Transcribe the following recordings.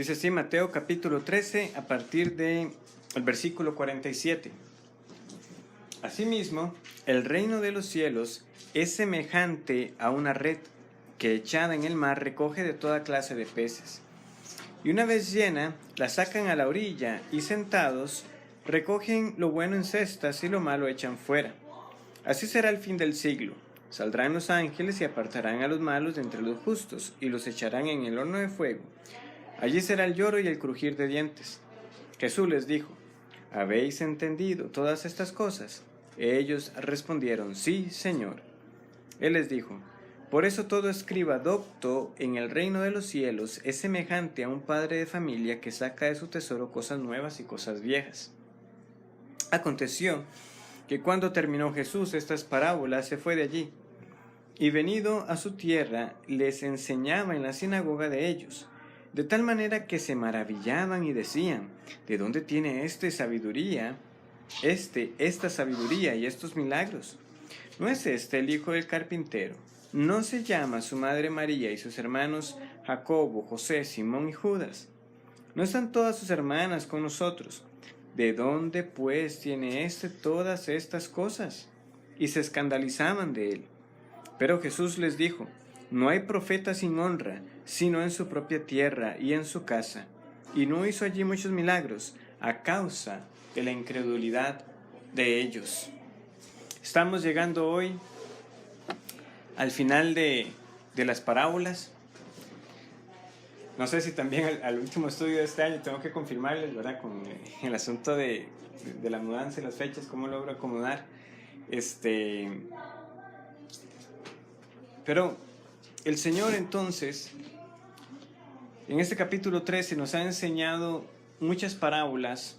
Dice así Mateo capítulo 13 a partir del versículo 47. Asimismo, el reino de los cielos es semejante a una red que echada en el mar recoge de toda clase de peces. Y una vez llena, la sacan a la orilla y sentados, recogen lo bueno en cestas y lo malo echan fuera. Así será el fin del siglo. Saldrán los ángeles y apartarán a los malos de entre los justos y los echarán en el horno de fuego. Allí será el lloro y el crujir de dientes. Jesús les dijo: ¿habéis entendido todas estas cosas? Ellos respondieron: sí, Señor. Él les dijo: por eso todo escriba docto en el reino de los cielos es semejante a un padre de familia que saca de su tesoro cosas nuevas y cosas viejas. Aconteció que cuando terminó Jesús estas parábolas se fue de allí, y venido a su tierra les enseñaba en la sinagoga de ellos, de tal manera que se maravillaban y decían: ¿de dónde tiene esta sabiduría y estos milagros? ¿No es este el hijo del carpintero? ¿No se llama su madre María y sus hermanos Jacobo, José, Simón y Judas? ¿No están todas sus hermanas con nosotros? ¿De dónde pues tiene todas estas cosas? Y se escandalizaban de él. Pero Jesús les dijo: no hay profeta sin honra, sino en su propia tierra y en su casa. Y no hizo allí muchos milagros a causa de la incredulidad de ellos. Estamos llegando hoy al final de las parábolas. No sé si también al último estudio de este año tengo que confirmarles, ¿verdad? Con el asunto de la mudanza y las fechas, cómo logro acomodar. Pero el Señor entonces, en este capítulo 13, nos ha enseñado muchas parábolas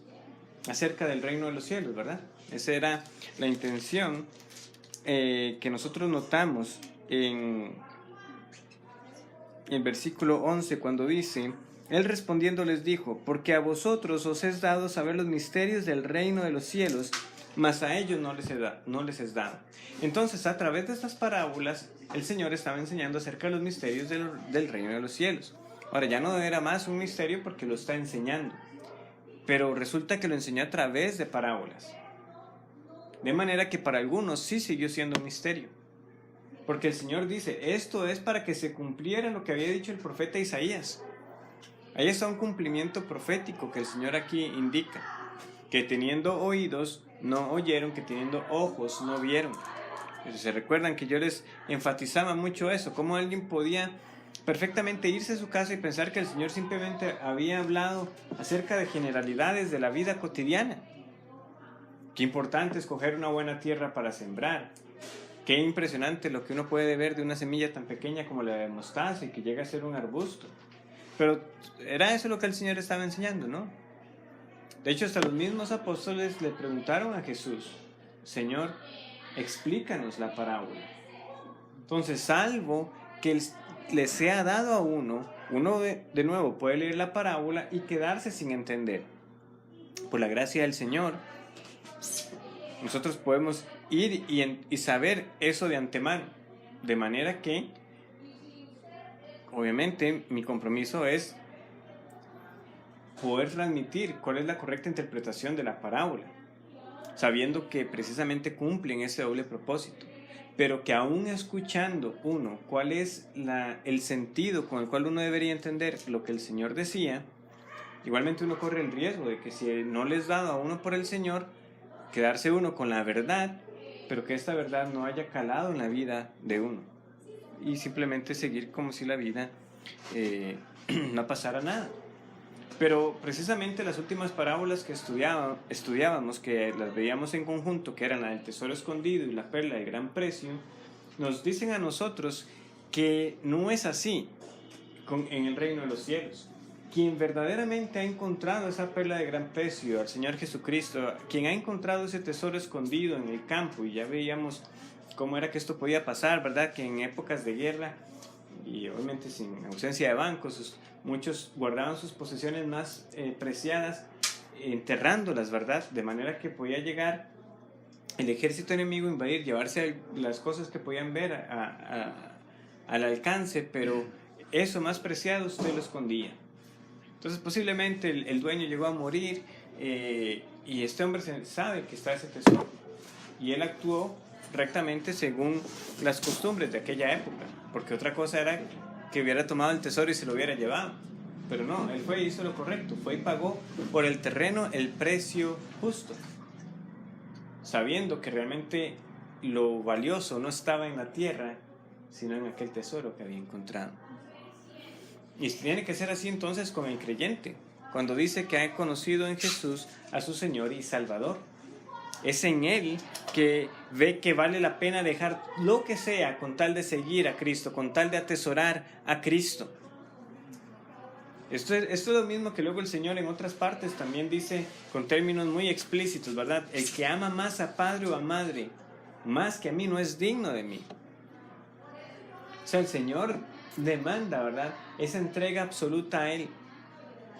acerca del reino de los cielos, ¿verdad? Esa era la intención que nosotros notamos en el versículo 11, cuando dice: Él respondiendo les dijo: porque a vosotros os es dado saber los misterios del reino de los cielos, mas a ellos no les es dado. Entonces, a través de estas parábolas, el Señor estaba enseñando acerca de los misterios del reino de los cielos. Ahora, ya no era más un misterio porque lo está enseñando, pero resulta que lo enseñó a través de parábolas. De manera que para algunos sí siguió siendo un misterio. Porque el Señor dice: esto es para que se cumpliera lo que había dicho el profeta Isaías. Ahí está un cumplimiento profético que el Señor aquí indica: que teniendo oídos no oyeron, que teniendo ojos no vieron. Se recuerdan que yo les enfatizaba mucho eso, cómo alguien podía perfectamente irse a su casa y pensar que el Señor simplemente había hablado acerca de generalidades de la vida cotidiana. Qué importante escoger una buena tierra para sembrar. Qué impresionante lo que uno puede ver de una semilla tan pequeña como la de mostaza y que llega a ser un arbusto. Pero era eso lo que el Señor estaba enseñando, ¿no? De hecho, hasta los mismos apóstoles le preguntaron a Jesús: Señor, explícanos la parábola. Entonces, salvo que le sea dado a uno de nuevo puede leer la parábola y quedarse sin entender. Por la gracia del Señor, nosotros podemos ir y saber eso de antemano, de manera que, obviamente, mi compromiso es poder transmitir cuál es la correcta interpretación de la parábola, sabiendo que precisamente cumplen ese doble propósito, pero que aún escuchando uno cuál es el sentido con el cual uno debería entender lo que el Señor decía, igualmente uno corre el riesgo de que si no les dado a uno por el Señor, quedarse uno con la verdad, pero que esta verdad no haya calado en la vida de uno, y simplemente seguir como si la vida no pasara nada. Pero precisamente las últimas parábolas que estudiábamos, que las veíamos en conjunto, que eran la del tesoro escondido y la perla de gran precio, nos dicen a nosotros que no es así en el reino de los cielos. Quien verdaderamente ha encontrado esa perla de gran precio, al Señor Jesucristo, quien ha encontrado ese tesoro escondido en el campo, y ya veíamos cómo era que esto podía pasar, ¿verdad? Que en épocas de guerra, y obviamente sin ausencia de bancos, muchos guardaban sus posesiones más preciadas enterrándolas, ¿verdad? De manera que podía llegar el ejército enemigo, invadir, llevarse las cosas que podían ver al alcance, pero eso más preciado usted lo escondía. Entonces posiblemente el dueño llegó a morir y este hombre sabe que está ese tesoro. Y él actuó rectamente según las costumbres de aquella época. Porque otra cosa era que hubiera tomado el tesoro y se lo hubiera llevado. Pero no, él fue y hizo lo correcto. Fue y pagó por el terreno el precio justo. Sabiendo que realmente lo valioso no estaba en la tierra, sino en aquel tesoro que había encontrado. Y tiene que ser así entonces con el creyente, cuando dice que ha conocido en Jesús a su Señor y Salvador. Es en Él que ve que vale la pena dejar lo que sea con tal de seguir a Cristo, con tal de atesorar a Cristo. Esto es lo mismo que luego el Señor en otras partes también dice con términos muy explícitos, ¿verdad? El que ama más a padre o a madre, más que a mí, no es digno de mí. O sea, el Señor demanda, ¿verdad?, esa entrega absoluta a Él.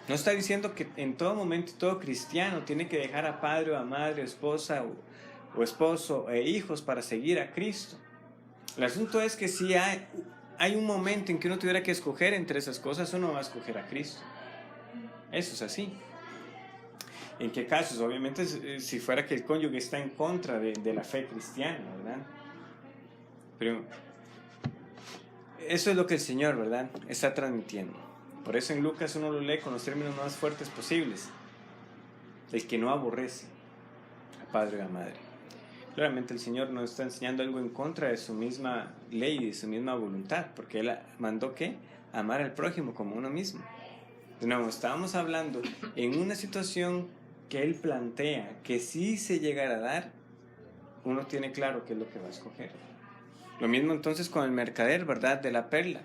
No está diciendo que en todo momento todo cristiano tiene que dejar a padre o a madre, esposa o esposo e hijos para seguir a Cristo. El asunto es que si hay un momento en que uno tuviera que escoger entre esas cosas, uno va a escoger a Cristo. Eso es así. ¿En qué casos? Obviamente si fuera que el cónyuge está en contra de la fe cristiana, ¿verdad? Pero eso es lo que el Señor, ¿verdad?, está transmitiendo. Por eso en Lucas uno lo lee con los términos más fuertes posibles. El que no aborrece a padre o a madre. Claramente el Señor nos está enseñando algo en contra de su misma ley y de su misma voluntad, porque Él mandó ¿qué? Amar al prójimo como uno mismo. De nuevo, estábamos hablando en una situación que Él plantea que si se llegara a dar, uno tiene claro qué es lo que va a escoger. Lo mismo entonces con el mercader, ¿verdad?, de la perla.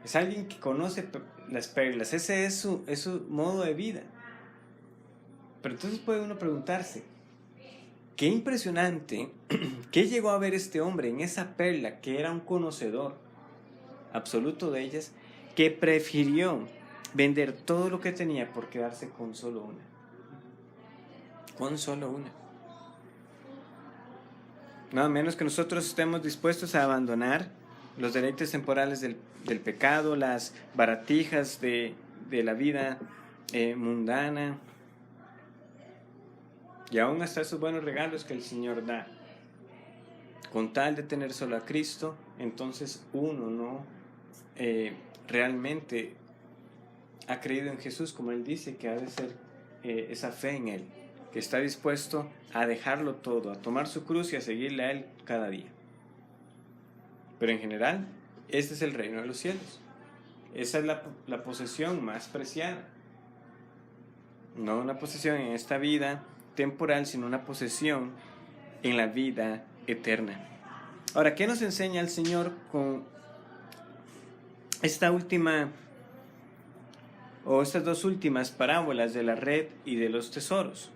Es alguien que conoce las perlas, ese es su modo de vida. Pero entonces puede uno preguntarse, qué impresionante, ¿qué llegó a ver este hombre en esa perla que era un conocedor absoluto de ellas, que prefirió vender todo lo que tenía por quedarse con solo una? Con solo una. Nada menos que nosotros estemos dispuestos a abandonar los deleites temporales del pecado, las baratijas de la vida mundana, y aún hasta esos buenos regalos que el Señor da, con tal de tener solo a Cristo. Entonces uno no realmente ha creído en Jesús, como Él dice que ha de ser esa fe en Él, que está dispuesto a dejarlo todo, a tomar su cruz y a seguirle a Él cada día. Pero en general, este es el reino de los cielos. Esa es la posesión más preciada. No una posesión en esta vida temporal, sino una posesión en la vida eterna. Ahora, ¿qué nos enseña el Señor con esta última o estas dos últimas parábolas de la red y de los tesoros?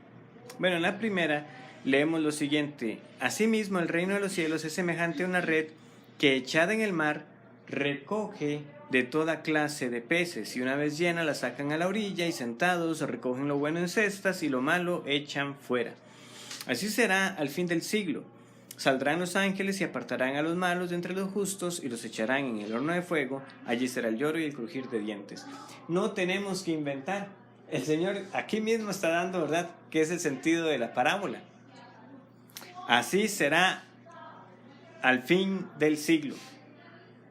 Bueno, en la primera leemos lo siguiente: asimismo, el reino de los cielos es semejante a una red que, echada en el mar, recoge de toda clase de peces, y una vez llena la sacan a la orilla, y sentados recogen lo bueno en cestas y lo malo echan fuera. Así será al fin del siglo. Saldrán los ángeles y apartarán a los malos de entre los justos y los echarán en el horno de fuego. Allí será el lloro y el crujir de dientes. No tenemos que inventar. El Señor aquí mismo está dando, ¿verdad?, que es el sentido de la parábola. Así será al fin del siglo.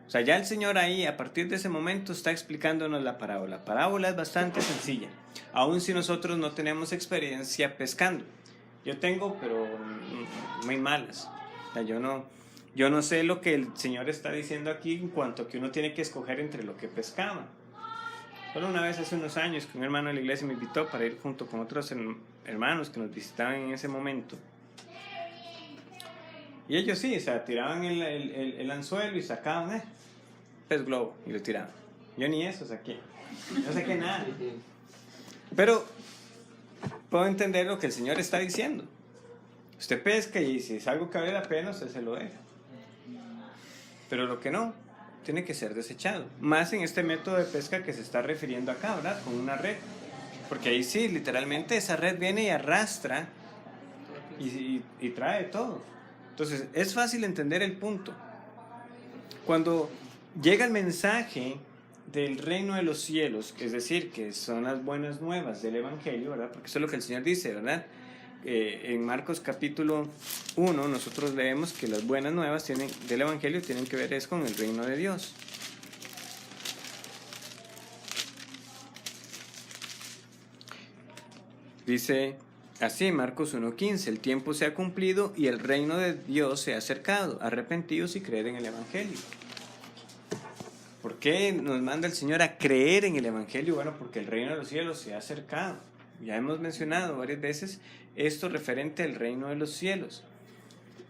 O sea, ya el Señor ahí, a partir de ese momento, está explicándonos la parábola. La parábola es bastante sencilla, aun si nosotros no tenemos experiencia pescando. Yo tengo, pero muy malas. O sea, yo no sé lo que el Señor está diciendo aquí en cuanto a que uno tiene que escoger entre lo que pescaba. Solo una vez hace unos años que un hermano de la iglesia me invitó para ir junto con otros hermanos que nos visitaban en ese momento. Y ellos sí, o sea, tiraban el anzuelo y sacaban pez globo y lo tiraban. Yo ni eso saqué. No saqué nada. Pero puedo entender lo que el Señor está diciendo. Usted pesca y si es algo que vale la pena, usted se lo deja. Pero lo que no, tiene que ser desechado. Más en este método de pesca que se está refiriendo acá, ¿verdad? Con una red. Porque ahí sí, literalmente esa red viene y arrastra y trae todo. Entonces, es fácil entender el punto. Cuando llega el mensaje del reino de los cielos, es decir, que son las buenas nuevas del Evangelio, ¿verdad? Porque eso es lo que el Señor dice, ¿verdad? En Marcos capítulo 1 nosotros leemos que las buenas nuevas del Evangelio tienen que ver es con el reino de Dios. Dice así, Marcos 1:15, el tiempo se ha cumplido y el reino de Dios se ha acercado, arrepentidos y creed en el Evangelio. ¿Por qué nos manda el Señor a creer en el Evangelio? Bueno, porque el reino de los cielos se ha acercado. Ya hemos mencionado varias veces esto referente al reino de los cielos.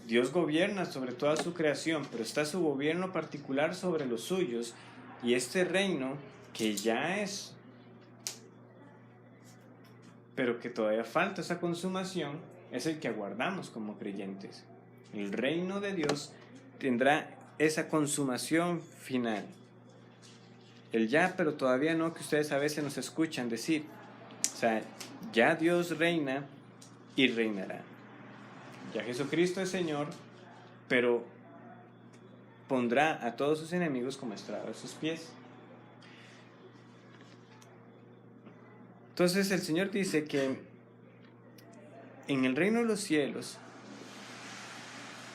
Dios gobierna sobre toda su creación, pero está su gobierno particular sobre los suyos, y este reino que ya es, pero que todavía falta esa consumación, es el que aguardamos como creyentes. El reino de Dios tendrá esa consumación final. El ya, pero todavía no, que ustedes a veces nos escuchan decir. O sea, ya Dios reina y reinará. Ya Jesucristo es Señor, pero pondrá a todos sus enemigos como estrado a sus pies. Entonces el Señor dice que en el reino de los cielos,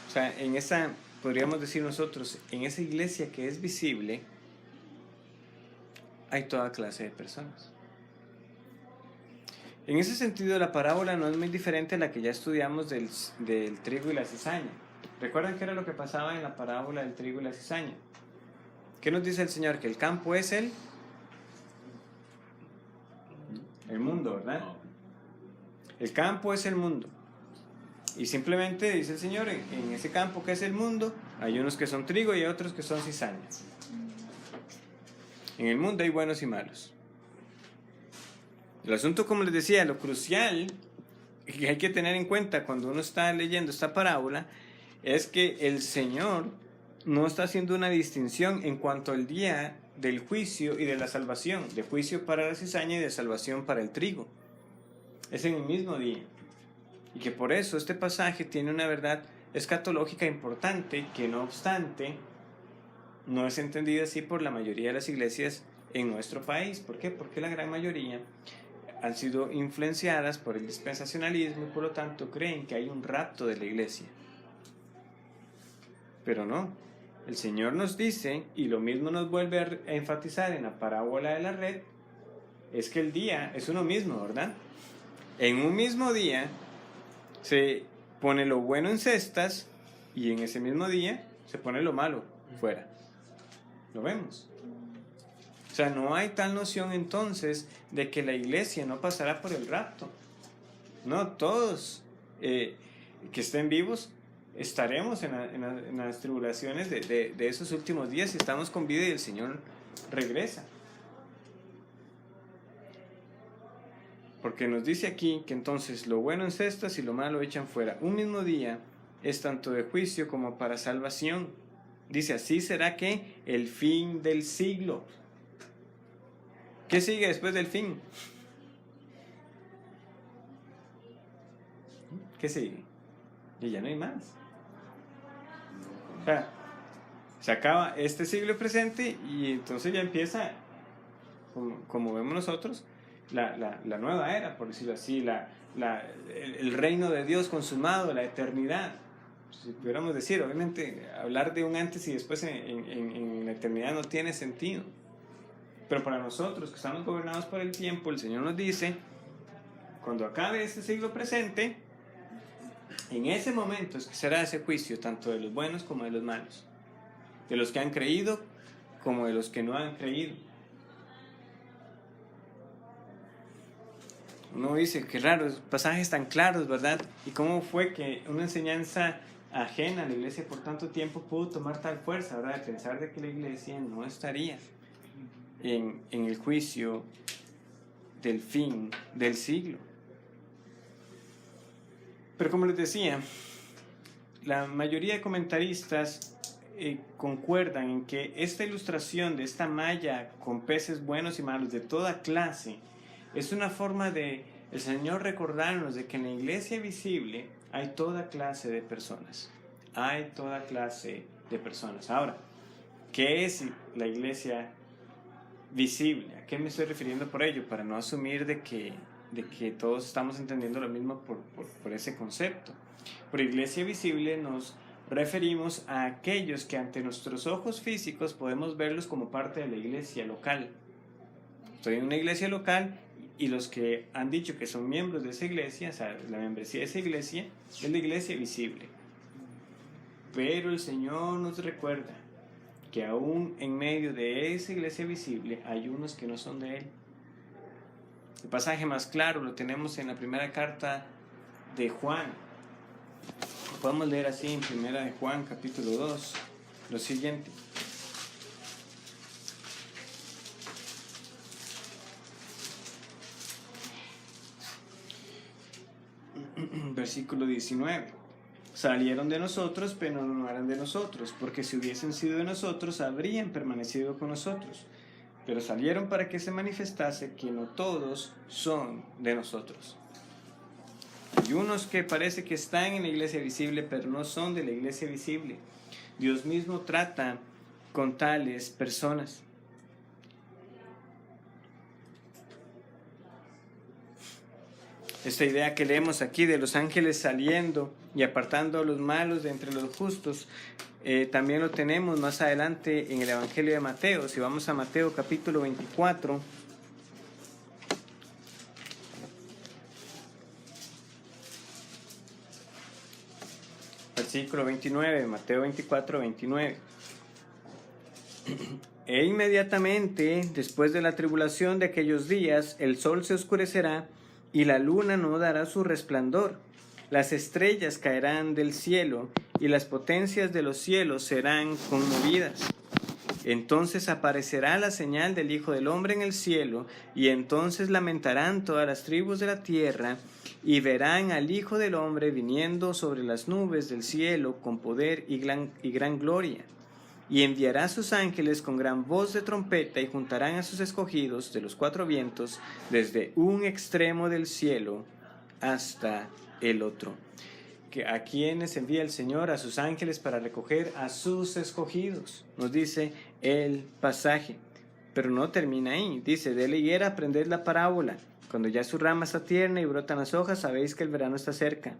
o sea, en esa, podríamos decir nosotros, en esa iglesia que es visible, hay toda clase de personas. En ese sentido, la parábola no es muy diferente a la que ya estudiamos del trigo y la cizaña. ¿Recuerdan qué era lo que pasaba en la parábola del trigo y la cizaña? ¿Qué nos dice el Señor? Que el campo es el mundo, ¿verdad? El campo es el mundo. Y simplemente dice el Señor, en ese campo que es el mundo, hay unos que son trigo y otros que son cizaña. En el mundo hay buenos y malos. El asunto, como les decía, lo crucial que hay que tener en cuenta cuando uno está leyendo esta parábola es que el Señor no está haciendo una distinción en cuanto al día del juicio y de la salvación, de juicio para la cizaña y de salvación para el trigo. Es en el mismo día. Y que por eso este pasaje tiene una verdad escatológica importante que no obstante no es entendida así por la mayoría de las iglesias en nuestro país. ¿Por qué? Porque la gran mayoría han sido influenciadas por el dispensacionalismo y por lo tanto creen que hay un rapto de la iglesia. Pero no, el Señor nos dice, y lo mismo nos vuelve a enfatizar en la parábola de la red, es que el día es uno mismo, ¿verdad? En un mismo día se pone lo bueno en cestas y en ese mismo día se pone lo malo fuera. ¿Lo vemos? O sea, no hay tal noción entonces de que la iglesia no pasará por el rapto. No, todos que estén vivos estaremos en las tribulaciones de esos últimos días y estamos con vida y el Señor regresa. Porque nos dice aquí que entonces lo bueno en cestas y lo malo echan fuera. Un mismo día es tanto de juicio como para salvación. Dice, así será que el fin del siglo. ¿Qué sigue después del fin? ¿Qué sigue? Y ya no hay más. O sea, se acaba este siglo presente y entonces ya empieza, como vemos nosotros, la nueva era, por decirlo así, el reino de Dios consumado, la eternidad. Si pudiéramos decir, obviamente, hablar de un antes y después en la eternidad no tiene sentido. Pero para nosotros que estamos gobernados por el tiempo, el Señor nos dice, cuando acabe este siglo presente, en ese momento es que será ese juicio, tanto de los buenos como de los malos, de los que han creído como de los que no han creído. Uno dice, qué raro, pasajes tan claros, ¿verdad? ¿Y cómo fue que una enseñanza ajena a la iglesia por tanto tiempo pudo tomar tal fuerza, ¿verdad? De pensar de que la iglesia no estaría en el juicio del fin del siglo. Pero como les decía, la mayoría de comentaristas concuerdan en que esta ilustración de esta malla con peces buenos y malos de toda clase es una forma de el Señor recordarnos de que en la iglesia visible hay toda clase de personas. Hay toda clase de personas. Ahora, ¿qué es la iglesia visible. ¿A qué me estoy refiriendo por ello? Para no asumir de que todos estamos entendiendo lo mismo por ese concepto. Por iglesia visible nos referimos a aquellos que ante nuestros ojos físicos podemos verlos como parte de la iglesia local. Estoy en una iglesia local y los que han dicho que son miembros de esa iglesia, o sea, la membresía de esa iglesia, es la iglesia visible. Pero el Señor nos recuerda que aún en medio de esa iglesia visible hay unos que no son de Él. El pasaje más claro lo tenemos en la primera carta de Juan. Podemos leer así en primera de Juan, capítulo 2, lo siguiente. Versículo 19. Salieron de nosotros, pero no eran de nosotros, porque si hubiesen sido de nosotros, habrían permanecido con nosotros. Pero salieron para que se manifestase que no todos son de nosotros. Hay unos que parece que están en la iglesia visible, pero no son de la iglesia visible. Dios mismo trata con tales personas. Esta idea que leemos aquí de los ángeles saliendo y apartando a los malos de entre los justos, también lo tenemos más adelante en el Evangelio de Mateo. Si vamos a Mateo capítulo 24, versículo 29, Mateo 24, 29. E inmediatamente después de la tribulación de aquellos días, el sol se oscurecerá y la luna no dará su resplandor. Las estrellas caerán del cielo y las potencias de los cielos serán conmovidas. Entonces aparecerá la señal del Hijo del Hombre en el cielo, y entonces lamentarán todas las tribus de la tierra, y verán al Hijo del Hombre viniendo sobre las nubes del cielo con poder y gran gloria. Y enviará a sus ángeles con gran voz de trompeta, y juntarán a sus escogidos de los cuatro vientos, desde un extremo del cielo hasta el otro. ¿A quienes envía el Señor? A sus ángeles para recoger a sus escogidos, nos dice el pasaje. Pero no termina ahí. Dice: de la higuera aprended la parábola. Cuando ya su rama está tierna y brotan las hojas, sabéis que el verano está cerca.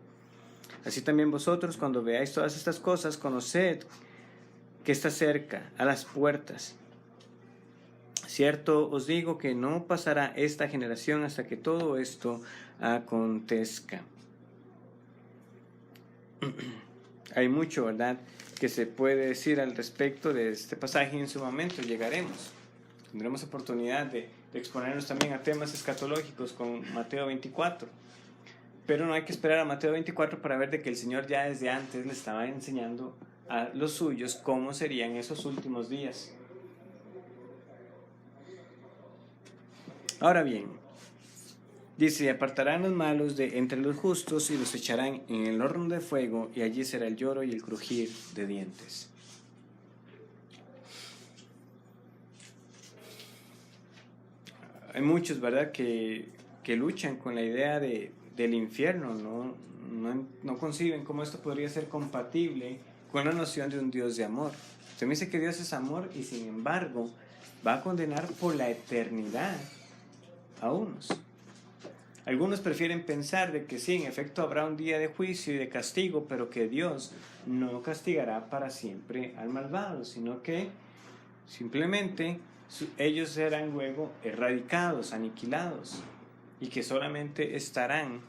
Así también vosotros, cuando veáis todas estas cosas, conoced que está cerca, a las puertas. Cierto os digo que no pasará esta generación hasta que todo esto acontezca. Hay mucho, ¿verdad?, que se puede decir al respecto de este pasaje, y en su momento llegaremos. Tendremos oportunidad de exponernos también a temas escatológicos con Mateo 24. Pero no hay que esperar a Mateo 24 para ver de que el Señor ya desde antes le estaba enseñando a los suyos cómo serían esos últimos días. Ahora bien, dice: apartarán los malos de entre los justos y los echarán en el horno de fuego, y allí será el lloro y el crujir de dientes. Hay muchos, ¿verdad?, que luchan con la idea del infierno, no conciben cómo esto podría ser compatible con la noción de un Dios de amor. Usted me dice que Dios es amor y sin embargo va a condenar por la eternidad a unos. Algunos prefieren pensar de que sí, en efecto habrá un día de juicio y de castigo, pero que Dios no castigará para siempre al malvado, sino que simplemente ellos serán luego erradicados, aniquilados, y que solamente estarán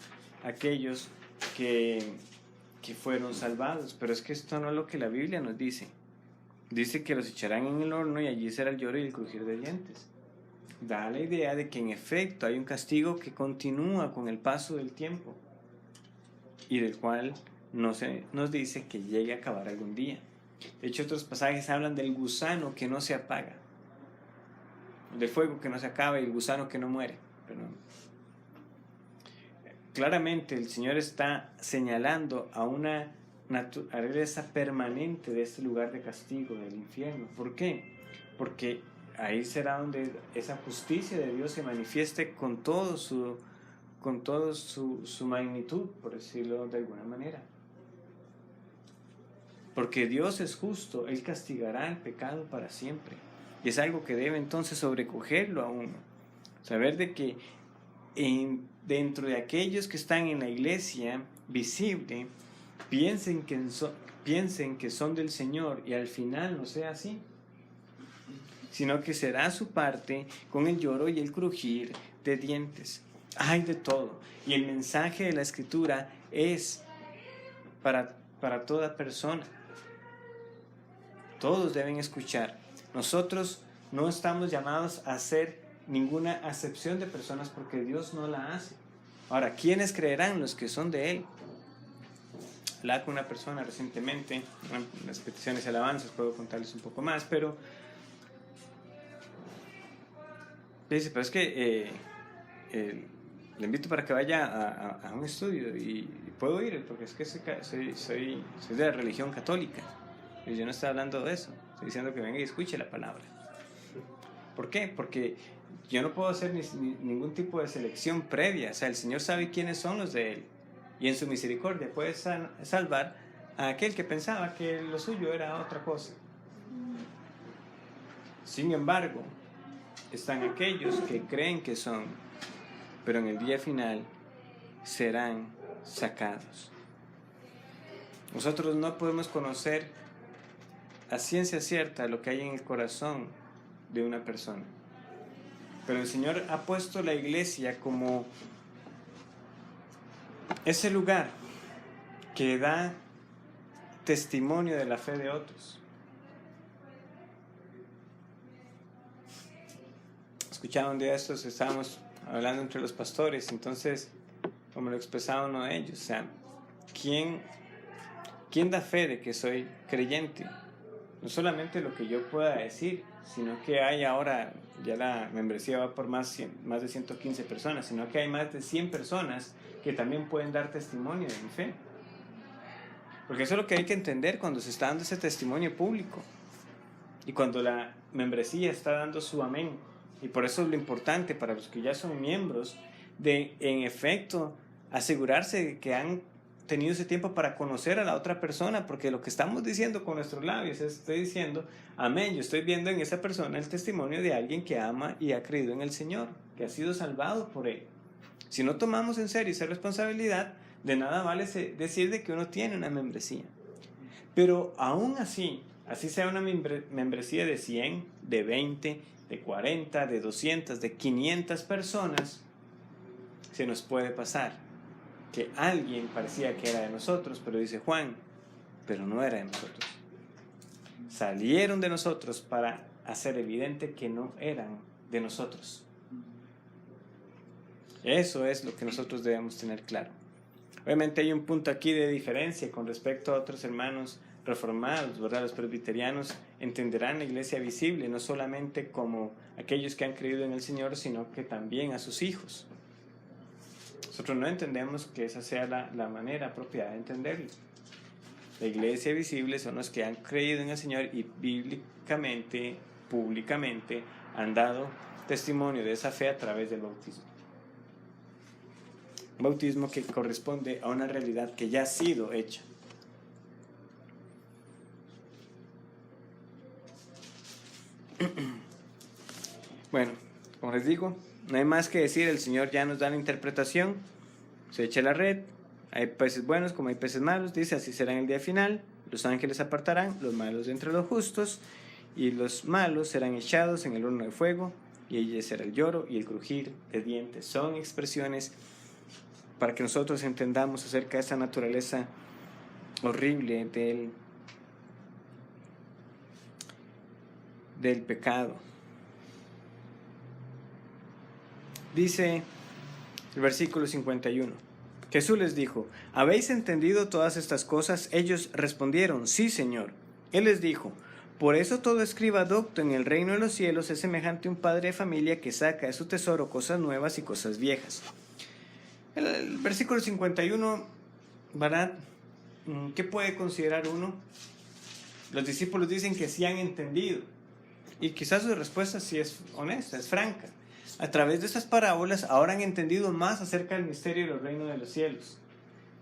aquellos que fueron salvados. Pero es que esto no es lo que la Biblia nos dice. Dice que los echarán en el horno y allí será el lloro y el crujir de dientes. Da la idea de que en efecto hay un castigo que continúa con el paso del tiempo y del cual no se nos dice que llegue a acabar algún día. De hecho, otros pasajes hablan del gusano que no se apaga, del fuego que no se acaba y el gusano que no muere. Pero claramente el Señor está señalando a una naturaleza permanente de este lugar de castigo, del infierno. ¿Por qué? Porque ahí será donde esa justicia de Dios se manifieste con todo su magnitud, por decirlo de alguna manera. Porque Dios es justo, Él castigará el pecado para siempre. Y es algo que debe entonces sobrecogerlo a uno. Saber de que dentro de aquellos que están en la iglesia visible, piensen que son del Señor y al final no sea así, sino que será su parte con el lloro y el crujir de dientes. Hay de todo. Y el mensaje de la Escritura es para toda persona. Todos deben escuchar. Nosotros no estamos llamados a hacer ninguna acepción de personas porque Dios no la hace. Ahora, ¿quiénes creerán? Los que son de Él. Hablaba con una persona recientemente, en las peticiones y alabanzas, puedo contarles un poco más, pero dice, pero es que le invito para que vaya a un estudio y puedo ir, porque es que soy de la religión católica. Y yo no estoy hablando de eso, estoy diciendo que venga y escuche la palabra. ¿Por qué? Porque yo no puedo hacer ningún tipo de selección previa. O sea, el Señor sabe quiénes son los de Él. Y en su misericordia puede salvar a aquel que pensaba que lo suyo era otra cosa. Sin embargo, están aquellos que creen que son, pero en el día final serán sacados. Nosotros no podemos conocer a ciencia cierta lo que hay en el corazón de una persona. Pero el Señor ha puesto la iglesia como ese lugar que da testimonio de la fe de otros. Escuchaba un día estos, estábamos hablando entre los pastores, entonces, como lo expresaba uno de ellos, o sea, ¿quién da fe de que soy creyente? No solamente lo que yo pueda decir, sino que hay ahora, ya la membresía va por más de 115 personas, sino que hay más de 100 personas que también pueden dar testimonio de mi fe. Porque eso es lo que hay que entender cuando se está dando ese testimonio público y cuando la membresía está dando su amén. Y por eso es lo importante para los que ya son miembros de, en efecto, asegurarse de que han tenido ese tiempo para conocer a la otra persona, porque lo que estamos diciendo con nuestros labios estoy diciendo amén, yo estoy viendo en esa persona el testimonio de alguien que ama y ha creído en el Señor, que ha sido salvado por Él. Si no tomamos en serio esa responsabilidad, de nada vale decir de que uno tiene una membresía. Pero aún así sea una membresía de 100, de 20, de 40, de 200, de 500 personas, se nos puede pasar que alguien parecía que era de nosotros, pero dice Juan, pero no era de nosotros. Salieron de nosotros para hacer evidente que no eran de nosotros. Eso es lo que nosotros debemos tener claro. Obviamente hay un punto aquí de diferencia con respecto a otros hermanos reformados, ¿verdad? Los presbiterianos entenderán la iglesia visible no solamente como aquellos que han creído en el Señor, sino que también a sus hijos. Nosotros no entendemos que esa sea la manera apropiada de entenderlo. La iglesia visible son los que han creído en el Señor y bíblicamente, públicamente, han dado testimonio de esa fe a través del bautismo. Un bautismo que corresponde a una realidad que ya ha sido hecha. Bueno, como les digo, no hay más que decir, el Señor ya nos da la interpretación, se echa la red, hay peces buenos como hay peces malos, dice, así será en el día final, los ángeles apartarán los malos de entre los justos, y los malos serán echados en el horno de fuego, y allí será el lloro y el crujir de dientes. Son expresiones para que nosotros entendamos acerca de esa naturaleza horrible del pecado. Dice el versículo 51. Jesús les dijo, ¿habéis entendido todas estas cosas? Ellos respondieron, sí, Señor. Él les dijo, por eso todo escriba docto en el reino de los cielos es semejante a un padre de familia que saca de su tesoro cosas nuevas y cosas viejas. El versículo 51, ¿verdad? ¿Qué puede considerar uno? Los discípulos dicen que sí han entendido. Y quizás su respuesta sí es honesta, es franca. A través de estas parábolas ahora han entendido más acerca del misterio del reino de los cielos.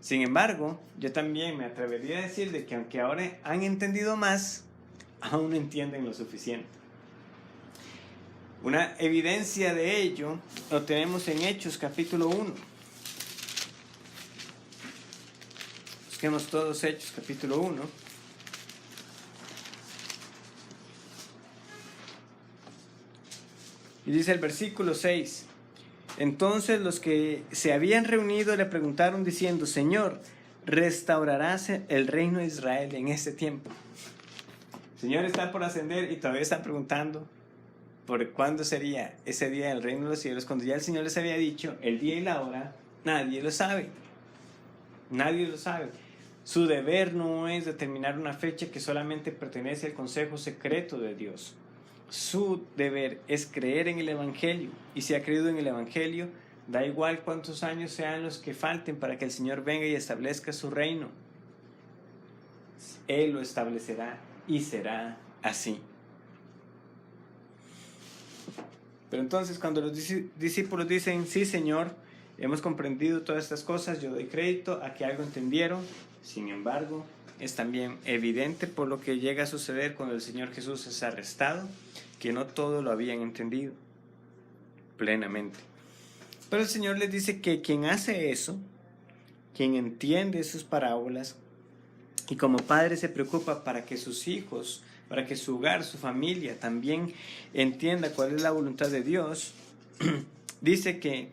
Sin embargo, yo también me atrevería a decir de que aunque ahora han entendido más, aún no entienden lo suficiente. Una evidencia de ello lo tenemos en Hechos capítulo 1. Busquemos todos Hechos capítulo 1. Y dice el versículo 6. Entonces los que se habían reunido le preguntaron diciendo: Señor, ¿restaurarás el reino de Israel en este tiempo? El Señor está por ascender y todavía están preguntando por cuándo sería ese día del reino de los cielos, cuando ya el Señor les había dicho el día y la hora. Nadie lo sabe. Nadie lo sabe. Su deber no es determinar una fecha que solamente pertenece al consejo secreto de Dios. Su deber es creer en el Evangelio, y si ha creído en el Evangelio, da igual cuántos años sean los que falten para que el Señor venga y establezca su reino. Él lo establecerá y será así. Pero entonces cuando los discípulos dicen: sí, Señor, hemos comprendido todas estas cosas, yo doy crédito a que algo entendieron. Sin embargo, es también evidente por lo que llega a suceder cuando el Señor Jesús es arrestado, que no todo lo habían entendido plenamente. Pero el Señor les dice que quien hace eso, quien entiende sus parábolas y como padre se preocupa para que sus hijos, para que su hogar, su familia también entienda cuál es la voluntad de Dios, dice que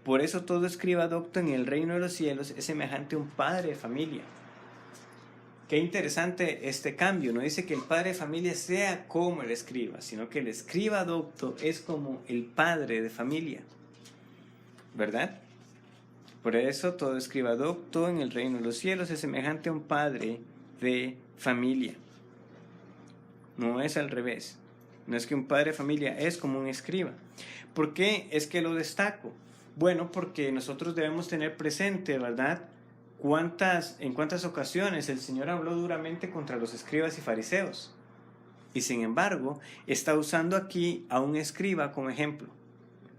por eso todo escriba docto en el reino de los cielos es semejante a un padre de familia. Qué interesante este cambio. No dice que el padre de familia sea como el escriba, sino que el escriba docto es como el padre de familia, ¿verdad? Por eso todo escriba docto en el reino de los cielos es semejante a un padre de familia. No es al revés. No es que un padre de familia es como un escriba. ¿Por qué es que lo destaco? Bueno, porque nosotros debemos tener presente, ¿verdad?, en cuántas ocasiones el Señor habló duramente contra los escribas y fariseos. Y sin embargo, está usando aquí a un escriba como ejemplo.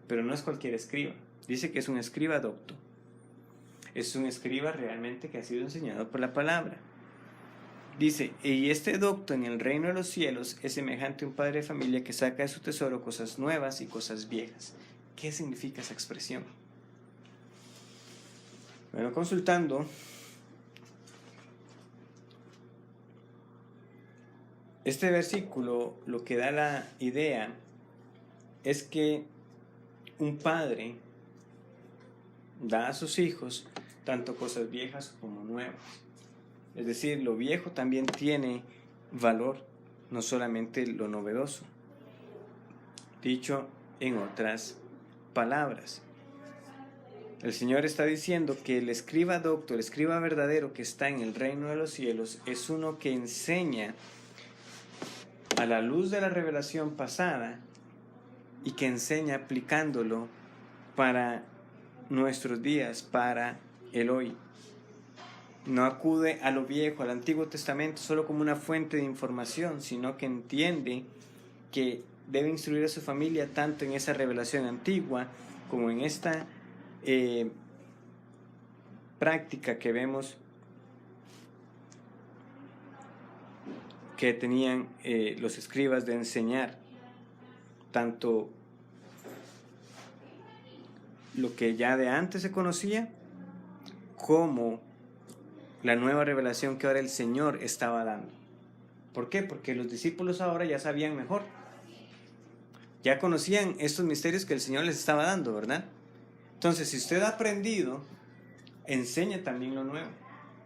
Pero no es cualquier escriba. Dice que es un escriba docto. Es un escriba realmente que ha sido enseñado por la palabra. Dice: y este docto en el reino de los cielos es semejante a un padre de familia que saca de su tesoro cosas nuevas y cosas viejas. ¿Qué significa esa expresión? Bueno, consultando, este versículo lo que da la idea es que un padre da a sus hijos tanto cosas viejas como nuevas. Es decir, lo viejo también tiene valor, no solamente lo novedoso. Dicho en otras palabras, el Señor está diciendo que el escriba docto, el escriba verdadero que está en el reino de los cielos, es uno que enseña a la luz de la revelación pasada y que enseña aplicándolo para nuestros días, para el hoy. No acude a lo viejo, al Antiguo Testamento, solo como una fuente de información, sino que entiende que debe instruir a su familia tanto en esa revelación antigua como en esta práctica que vemos que tenían los escribas de enseñar tanto lo que ya de antes se conocía como la nueva revelación que ahora el Señor estaba dando. ¿Por qué? Porque los discípulos ahora ya sabían mejor, ya conocían estos misterios que el Señor les estaba dando, ¿verdad? Entonces, si usted ha aprendido, enseña también lo nuevo.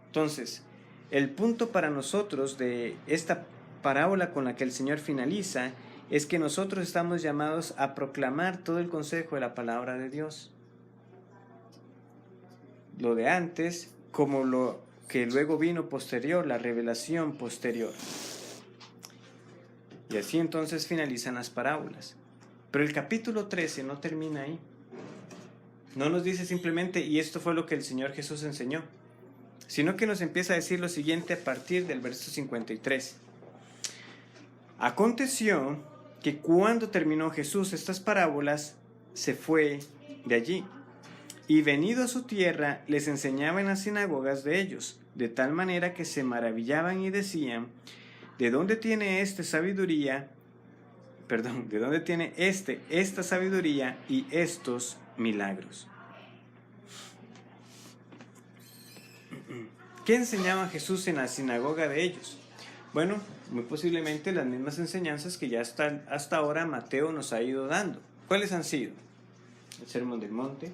Entonces, el punto para nosotros de esta parábola con la que el Señor finaliza es que nosotros estamos llamados a proclamar todo el consejo de la palabra de Dios. Lo de antes, como lo que luego vino posterior, la revelación posterior. Y así entonces finalizan las parábolas. Pero el capítulo 13 no termina ahí. No nos dice simplemente, y esto fue lo que el Señor Jesús enseñó, sino que nos empieza a decir lo siguiente a partir del verso 53. Aconteció que cuando terminó Jesús estas parábolas, se fue de allí, y venido a su tierra, les enseñaba en las sinagogas de ellos, de tal manera que se maravillaban y decían: ¿de dónde tiene éste sabiduría ¿de dónde tiene esta sabiduría y estos milagros? ¿Qué enseñaba Jesús en la sinagoga de ellos? Bueno, muy posiblemente las mismas enseñanzas que ya hasta ahora Mateo nos ha ido dando. ¿Cuáles han sido? El Sermón del Monte,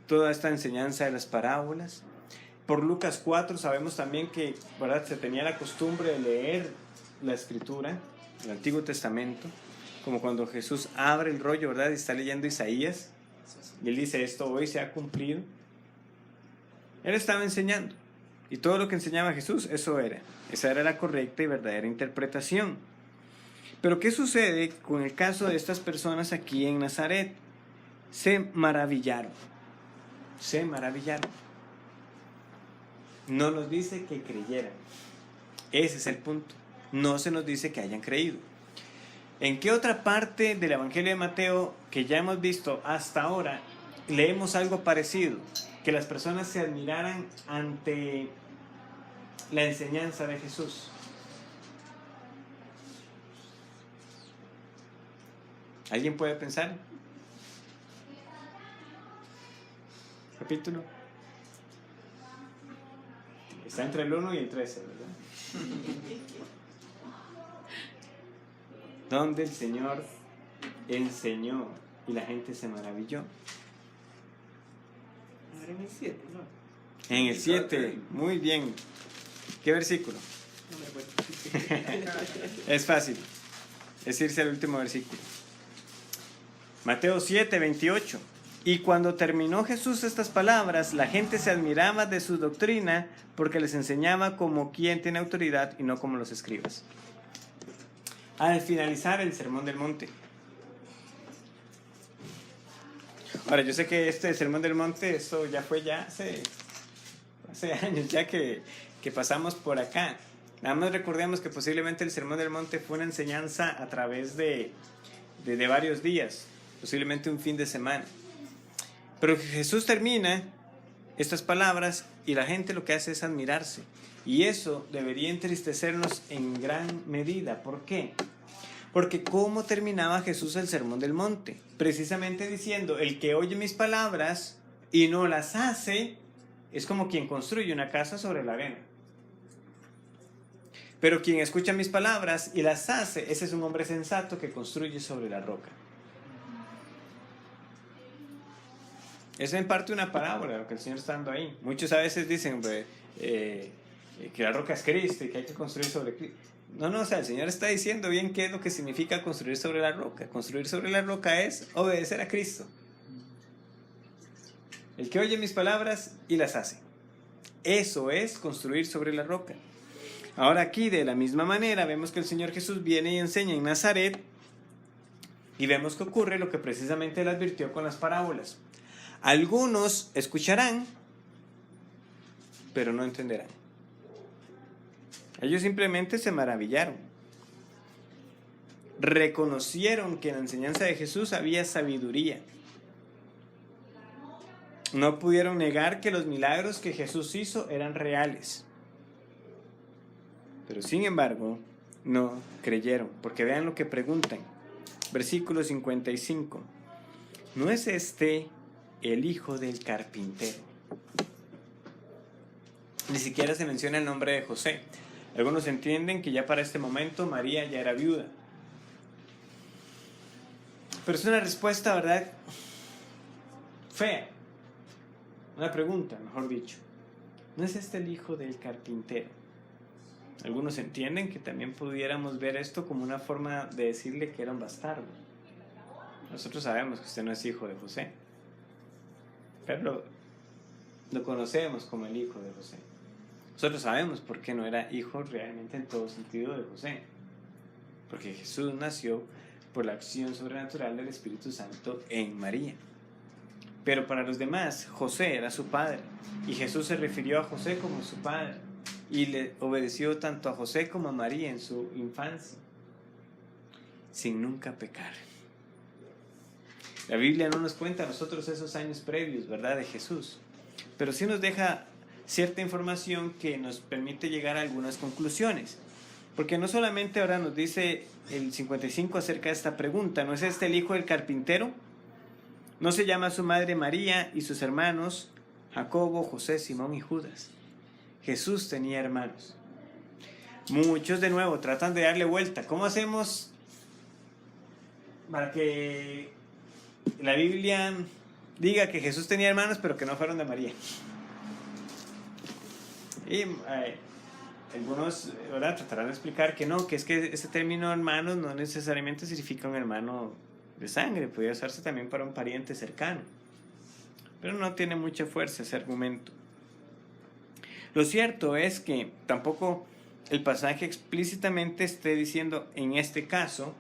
toda esta enseñanza de las parábolas. Por Lucas 4 sabemos también que, ¿verdad?, se tenía la costumbre de leer la Escritura, el Antiguo Testamento, como cuando Jesús abre el rollo, ¿verdad?, y está leyendo Isaías, y él dice, esto hoy se ha cumplido. Él estaba enseñando, y todo lo que enseñaba Jesús, esa era la correcta y verdadera interpretación. Pero ¿qué sucede con el caso de estas personas aquí en Nazaret? Se maravillaron. No nos dice que creyeran. Ese es el punto. No se nos dice que hayan creído. ¿En qué otra parte del Evangelio de Mateo que ya hemos visto hasta ahora leemos algo parecido? Que las personas se admiraran ante la enseñanza de Jesús. ¿Alguien puede pensar? Capítulo. Está entre el 1 y el 13, ¿verdad? Donde el Señor enseñó y la gente se maravilló. Ahora en el 7, ¿no? En el 7, muy bien. ¿Qué versículo? No me acuerdo. Es fácil, es irse al último versículo. Mateo 7, 28. Y cuando terminó Jesús estas palabras, la gente se admiraba de su doctrina porque les enseñaba como quien tiene autoridad y no como los escribas. Al finalizar el Sermón del Monte. Ahora, yo sé que este Sermón del Monte, esto ya fue hace años ya que pasamos por acá. Nada más recordemos que posiblemente el Sermón del Monte fue una enseñanza a través de varios días, posiblemente un fin de semana. Pero Jesús termina estas palabras y la gente lo que hace es admirarse. Y eso debería entristecernos en gran medida. ¿Por qué? Porque ¿cómo terminaba Jesús el Sermón del Monte? Precisamente diciendo, el que oye mis palabras y no las hace, es como quien construye una casa sobre la arena. Pero quien escucha mis palabras y las hace, ese es un hombre sensato que construye sobre la roca. Es en parte una parábola lo que el Señor está dando ahí. Muchos a veces dicen que la roca es Cristo y que hay que construir sobre Cristo. No, o sea, el Señor está diciendo bien qué es lo que significa construir sobre la roca. Construir sobre la roca es obedecer a Cristo. El que oye mis palabras y las hace. Eso es construir sobre la roca. Ahora aquí de la misma manera vemos que el Señor Jesús viene y enseña en Nazaret y vemos que ocurre lo que precisamente él advirtió con las parábolas. Algunos escucharán, pero no entenderán. Ellos simplemente se maravillaron. Reconocieron que en la enseñanza de Jesús había sabiduría. No pudieron negar que los milagros que Jesús hizo eran reales. Pero sin embargo, no creyeron, porque vean lo que preguntan. Versículo 55. ¿No es este el hijo del carpintero? Ni siquiera se menciona el nombre de José. Algunos entienden que ya para este momento María ya era viuda. Pero es una respuesta, ¿verdad?, fea. Una pregunta, mejor dicho. ¿No es este el hijo del carpintero? Algunos entienden que también pudiéramos ver esto como una forma de decirle que era un bastardo. Nosotros sabemos que usted no es hijo de José, pero lo conocemos como el hijo de José. Nosotros sabemos por qué no era hijo realmente en todo sentido de José. Porque Jesús nació por la acción sobrenatural del Espíritu Santo en María. Pero para los demás, José era su padre. Y Jesús se refirió a José como su padre. Y le obedeció tanto a José como a María en su infancia, sin nunca pecar. La Biblia no nos cuenta a nosotros esos años previos, ¿verdad?, de Jesús. Pero sí nos deja cierta información que nos permite llegar a algunas conclusiones. Porque no solamente ahora nos dice el 55 acerca de esta pregunta, ¿no es este el hijo del carpintero? ¿No se llama su madre María y sus hermanos Jacobo, José, Simón y Judas? Jesús tenía hermanos. Muchos de nuevo tratan de darle vuelta. ¿Cómo hacemos para que la Biblia diga que Jesús tenía hermanos pero que no fueron de María? Y algunos, ¿verdad?, tratarán de explicar que no, que es que ese término hermanos no necesariamente significa un hermano de sangre, podría usarse también para un pariente cercano, pero no tiene mucha fuerza ese argumento. Lo cierto es que tampoco el pasaje explícitamente esté diciendo en este caso,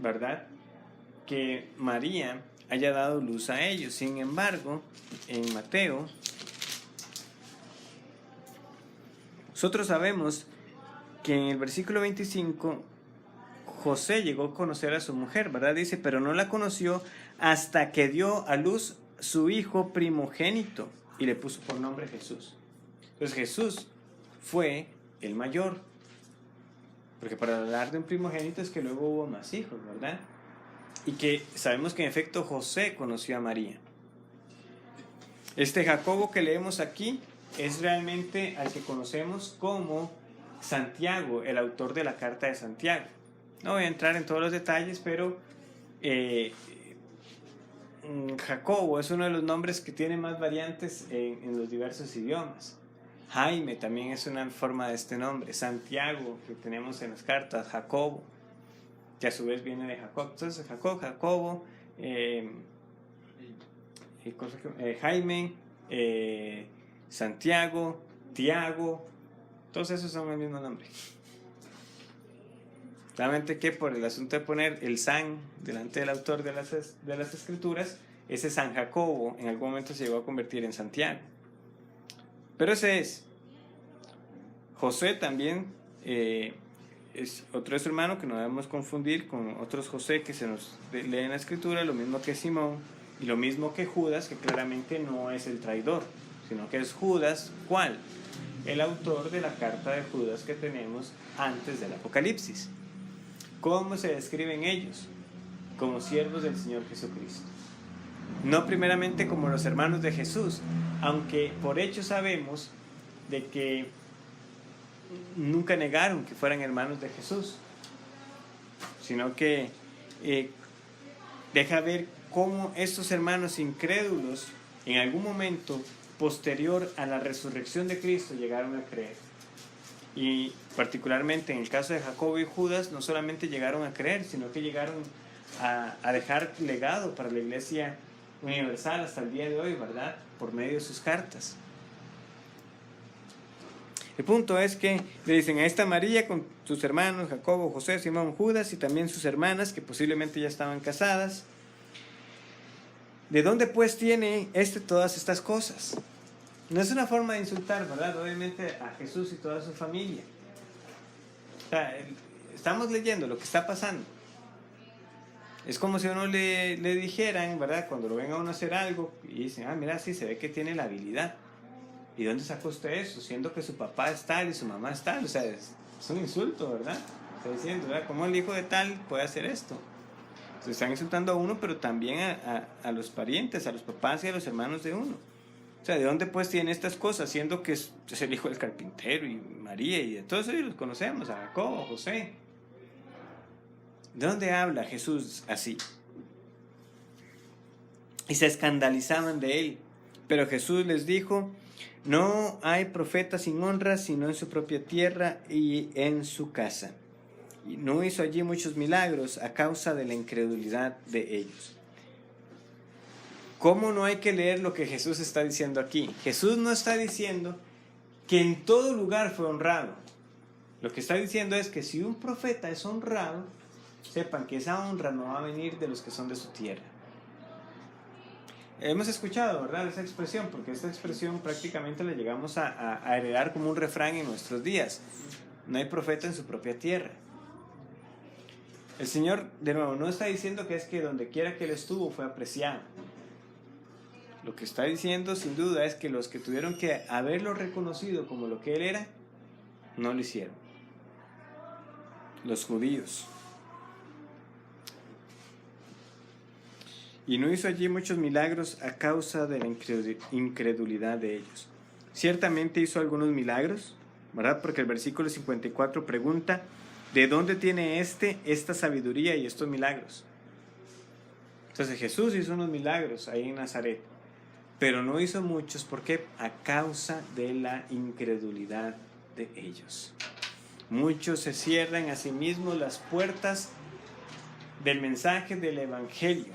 ¿verdad?, que María haya dado luz a ellos. Sin embargo, en Mateo, nosotros sabemos que en el versículo 25 José llegó a conocer a su mujer, ¿verdad? Dice, pero no la conoció hasta que dio a luz su hijo primogénito y le puso por nombre Jesús. Entonces Jesús fue el mayor, porque para hablar de un primogénito es que luego hubo más hijos, ¿verdad? Y que sabemos que en efecto José conoció a María. Este Jacobo que leemos aquí es realmente al que conocemos como Santiago, el autor de la carta de Santiago. No voy a entrar en todos los detalles, pero Jacobo es uno de los nombres que tiene más variantes en los diversos idiomas. Jaime también es una forma de este nombre. Santiago, que tenemos en las cartas. Jacobo, que a su vez viene de Jacob. Entonces Jacobo, Jaime, Santiago, Tiago, todos esos son el mismo nombre. Solamente que por el asunto de poner el San delante del autor de las escrituras, ese San Jacobo en algún momento se llegó a convertir en Santiago. Pero ese es. José también es otro de su hermano, que no debemos confundir con otros José que se nos lee en la escritura, lo mismo que Simón y lo mismo que Judas, que claramente no es el traidor, sino que es Judas, ¿cuál? El autor de la carta de Judas que tenemos antes del Apocalipsis. ¿Cómo se describen ellos? Como siervos del Señor Jesucristo. No primeramente como los hermanos de Jesús, aunque por hecho sabemos de que nunca negaron que fueran hermanos de Jesús, sino que deja ver cómo estos hermanos incrédulos en algún momento posterior a la resurrección de Cristo llegaron a creer. Y particularmente en el caso de Jacobo y Judas, no solamente llegaron a creer, sino que llegaron a dejar legado para la iglesia universal hasta el día de hoy, ¿verdad?, por medio de sus cartas. El punto es que le dicen a esta María con sus hermanos Jacobo, José, Simón, Judas y también sus hermanas que posiblemente ya estaban casadas. ¿De dónde pues tiene todas estas cosas? No es una forma de insultar, ¿verdad?, obviamente a Jesús y toda su familia. O sea, estamos leyendo lo que está pasando. Es como si a uno le dijeran, ¿verdad?, cuando lo ven a uno hacer algo y dicen, mira, sí, se ve que tiene la habilidad. ¿Y dónde sacó usted eso? Siendo que su papá es tal y su mamá es tal. O sea, es un insulto, ¿verdad? Está diciendo, ¿verdad?, ¿cómo el hijo de tal puede hacer esto? Se están insultando a uno, pero también a los parientes, a los papás y a los hermanos de uno. O sea, ¿de dónde pues tiene estas cosas? Siendo que es el hijo del carpintero y María y de todos ellos los conocemos, a Jacobo, a José. ¿De dónde habla Jesús así? Y se escandalizaban de él. Pero Jesús les dijo, no hay profeta sin honra sino en su propia tierra y en su casa. Y no hizo allí muchos milagros a causa de la incredulidad de ellos. ¿Cómo no hay que leer lo que Jesús está diciendo aquí? Jesús no está diciendo que en todo lugar fue honrado. Lo que está diciendo es que si un profeta es honrado, sepan que esa honra no va a venir de los que son de su tierra. Hemos escuchado, ¿verdad?, esa expresión, porque esta expresión prácticamente la llegamos a heredar como un refrán en nuestros días. No hay profeta en su propia tierra. El Señor, de nuevo, no está diciendo que es que donde quiera que Él estuvo fue apreciado. Lo que está diciendo, sin duda, es que los que tuvieron que haberlo reconocido como lo que Él era, no lo hicieron. los judíos. Y no hizo allí muchos milagros a causa de la incredulidad de ellos. Ciertamente hizo algunos milagros, ¿verdad? Porque el versículo 54 pregunta, ¿de dónde tiene esta sabiduría y estos milagros? Entonces Jesús hizo unos milagros ahí en Nazaret, pero no hizo muchos. ¿Por qué? A causa de la incredulidad de ellos. Muchos se cierran a sí mismos las puertas del mensaje del Evangelio,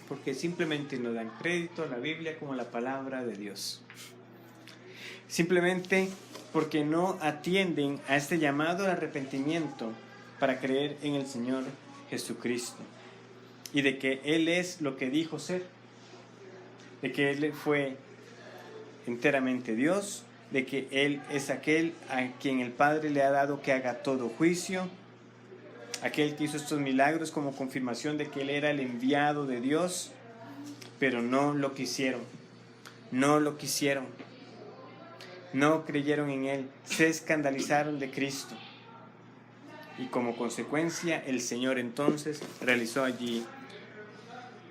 porque simplemente no dan crédito a la Biblia como la palabra de Dios. Simplemente porque no atienden a este llamado al arrepentimiento para creer en el Señor Jesucristo y de que Él es lo que dijo ser, de que Él fue enteramente Dios, de que Él es aquel a quien el Padre le ha dado que haga todo juicio, aquel que hizo estos milagros como confirmación de que Él era el enviado de Dios, pero no lo quisieron, no lo quisieron, no creyeron en Él, se escandalizaron de Cristo. Y como consecuencia, el Señor entonces realizó allí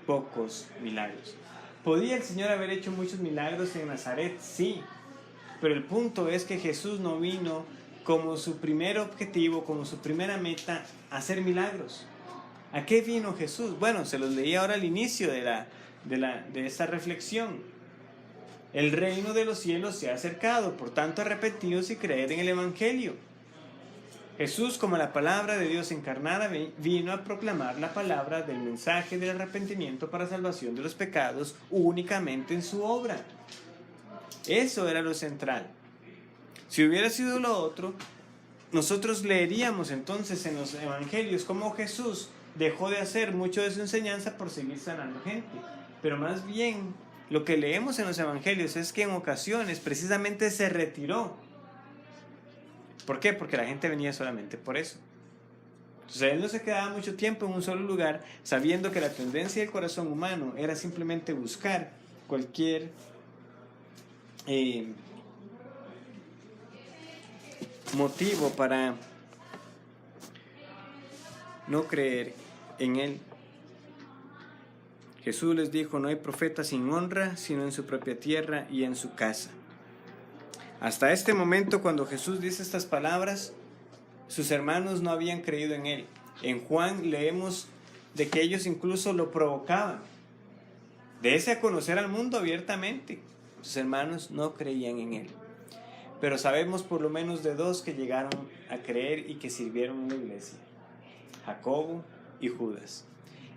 pocos milagros. ¿Podía el Señor haber hecho muchos milagros en Nazaret? Sí, pero el punto es que Jesús no vino como su primer objetivo, como su primera meta, a hacer milagros. ¿A qué vino Jesús? Bueno, se los leí ahora al inicio de esta reflexión. El reino de los cielos se ha acercado, por tanto arrepentidos y creed en el Evangelio. Jesús, como la palabra de Dios encarnada, vino a proclamar la palabra del mensaje del arrepentimiento para salvación de los pecados únicamente en su obra. Eso era lo central. Si hubiera sido lo otro, nosotros leeríamos entonces en los evangelios cómo Jesús dejó de hacer mucho de su enseñanza por seguir sanando gente. Pero más bien, lo que leemos en los evangelios es que en ocasiones precisamente se retiró. ¿Por qué? Porque la gente venía solamente por eso. Entonces Él no se quedaba mucho tiempo en un solo lugar, sabiendo que la tendencia del corazón humano era simplemente buscar cualquier motivo para no creer en Él. Jesús les dijo, no hay profeta sin honra, sino en su propia tierra y en su casa. Hasta este momento, cuando Jesús dice estas palabras, sus hermanos no habían creído en Él. En Juan leemos de que ellos incluso lo provocaban. Dese a conocer al mundo abiertamente. Sus hermanos no creían en Él. Pero sabemos por lo menos de dos que llegaron a creer y que sirvieron en la iglesia: Jacobo y Judas.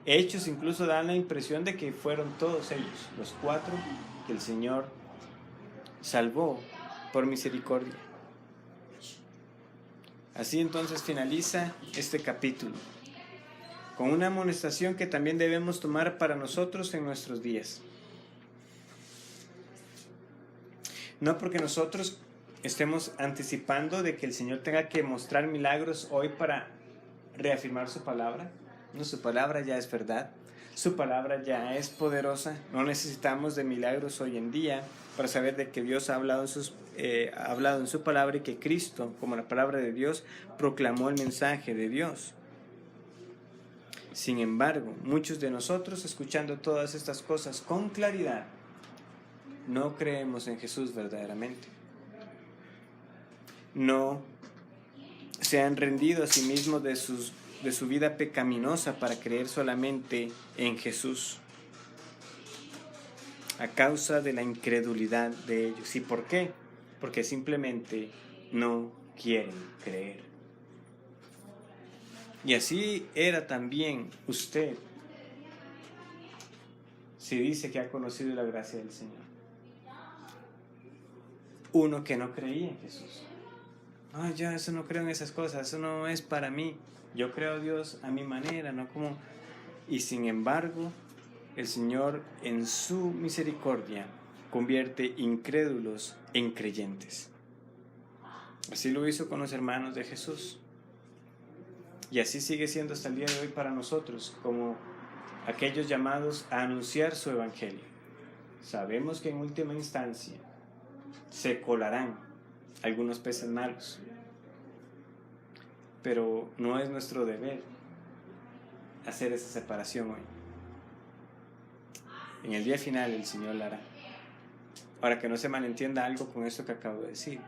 Hechos incluso dan la impresión de que fueron todos ellos, los cuatro, que el Señor salvó por misericordia. Así entonces finaliza este capítulo, con una amonestación que también debemos tomar para nosotros en nuestros días. No porque nosotros estemos anticipando de que el Señor tenga que mostrar milagros hoy para reafirmar su palabra. No, su palabra ya es verdad, su palabra ya es poderosa. No necesitamos de milagros hoy en día para saber de que Dios ha hablado en su palabra y que Cristo, como la palabra de Dios, proclamó el mensaje de Dios. Sin embargo, muchos de nosotros, escuchando todas estas cosas con claridad, no creemos en Jesús verdaderamente. No se han rendido a sí mismos de su vida pecaminosa para creer solamente en Jesús, a causa de la incredulidad de ellos. ¿Y por qué? Porque simplemente no quieren creer. Y así era también usted, si dice que ha conocido la gracia del Señor. Uno que no creía en Jesús. Ay, yo eso no creo en esas cosas, eso no es para mí. Yo creo a Dios a mi manera, no como... Y sin embargo, el Señor en su misericordia convierte incrédulos en creyentes. Así lo hizo con los hermanos de Jesús. Y así sigue siendo hasta el día de hoy para nosotros, como aquellos llamados a anunciar su evangelio. Sabemos que en última instancia se colarán algunos peces malos, pero no es nuestro deber hacer esa separación hoy. En el día final el Señor la hará. Para que no se malentienda algo con esto que acabo de decir.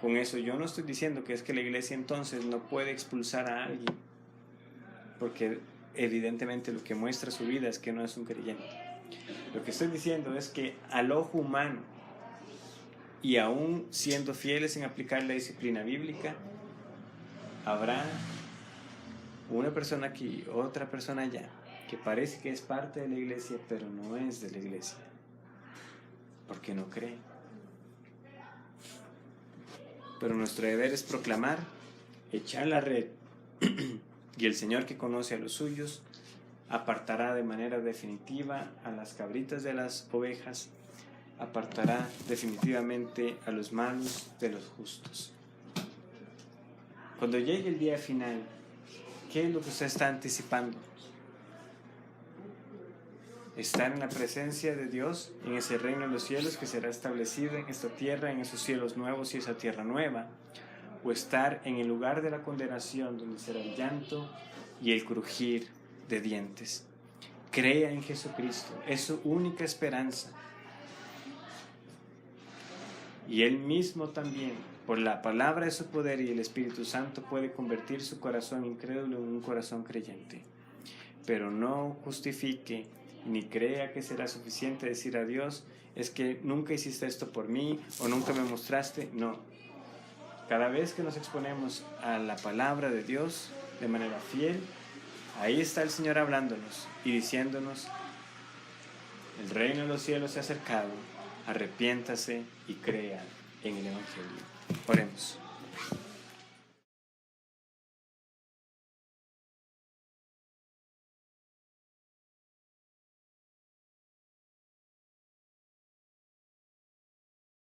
Con eso yo no estoy diciendo que es que la iglesia entonces no puede expulsar a alguien, porque evidentemente lo que muestra su vida es que no es un creyente. Lo que estoy diciendo es que al ojo humano, y aún siendo fieles en aplicar la disciplina bíblica, habrá una persona aquí, otra persona allá, que parece que es parte de la iglesia, pero no es de la iglesia, porque no cree. Pero nuestro deber es proclamar, echar la red, y el Señor, que conoce a los suyos, apartará de manera definitiva a las cabritas de las ovejas, apartará definitivamente a los malos de los justos. Cuando llegue el día final, ¿qué es lo que usted está anticipando? Estar en la presencia de Dios, en ese reino de los cielos que será establecido en esta tierra, en esos cielos nuevos y esa tierra nueva, o estar en el lugar de la condenación, donde será el llanto y el crujir de dientes. Crea en Jesucristo, es su única esperanza. Y Él mismo también, por la palabra de su poder y el Espíritu Santo, puede convertir su corazón incrédulo en un corazón creyente. Pero no justifique ni crea que será suficiente decir a Dios, es que nunca hiciste esto por mí o nunca me mostraste. No. Cada vez que nos exponemos a la palabra de Dios de manera fiel, ahí está el Señor hablándonos y diciéndonos, el reino de los cielos se ha acercado, arrepiéntase y crea en el Evangelio. Oremos.